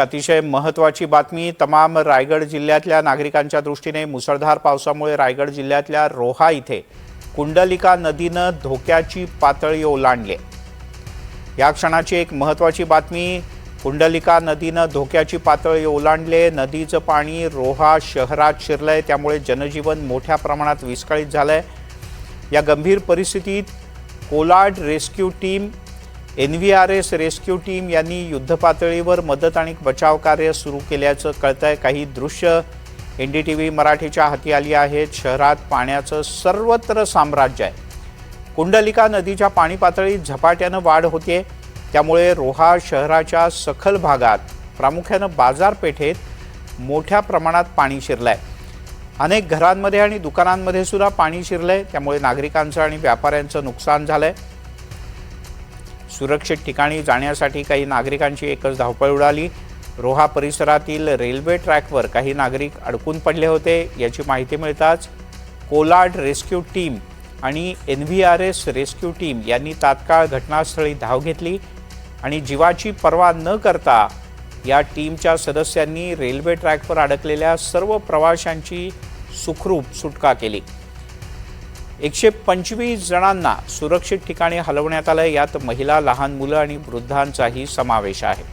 अतिशय महत्त्वाची बातमी तमाम रायगड जिल्ह्यातल्या नागरिकांच्या दृष्टीने मुसळधार पावसामुळे रायगड जिल्ह्यातल्या रोहा इथे कुंडलिका नदीनं धोक्याची पातळी ओलांडली। या क्षणाची एक महत्त्वाची बातमी, कुंडलिका नदीनं धोक्याची पातळी ओलांडली। नदीचं पाणी रोहा शहरात शिरलंय, त्यामुळे जनजीवन मोठ्या प्रमाणात विस्कळीत झालंय। या गंभीर परिस्थितीत Kolad rescue team, NVRS rescue team यांनी युद्धपातळीवर मदत आणि बचाव कार्य सुरू केल्याचं कळतंय। काही दृश्य NDTV मराठीच्या हाती आली आहेत। शहरात पाण्याचं सर्वत्र साम्राज्य आहे। कुंडलिका नदीच्या पाणी पातळीत झपाट्यानं वाढ होते, त्यामुळे रोहा शहराच्या सखल भागात प्रामुख्यानं बाजारपेठेत मोठ्या प्रमाणात पाणी शिरलंय। अनेक घरांमध्ये आणि दुकानांमध्ये सुद्धा पाणी शिरलंय, त्यामुळे नागरिकांचं आणि व्यापाऱ्यांचं नुकसान झालंय। सुरक्षित ठिकाणी जाण्यासाठी काही नागरिकांची एकच धावपळ उडाली। रोहा परिसरातील रेल्वे ट्रॅकवर काही नागरिक अडकून पडले होते। याची माहिती मिळताच कोलाड रेस्क्यू टीम आणि NVRS रेस्क्यू टीम यांनी तात्काळ घटनास्थळी धाव घेतली आणि जीवाची पर्वा न करता या टीमच्या सदस्यांनी रेल्वे ट्रॅकवर अडकलेल्या सर्व प्रवाशांची सुखरूप सुटका केली। 125 जणांना सुरक्षित ठिकाणी हलवण्यात आलं। यात महिला, लहान मुलं आणि वृद्धांचाही समावेश आहे।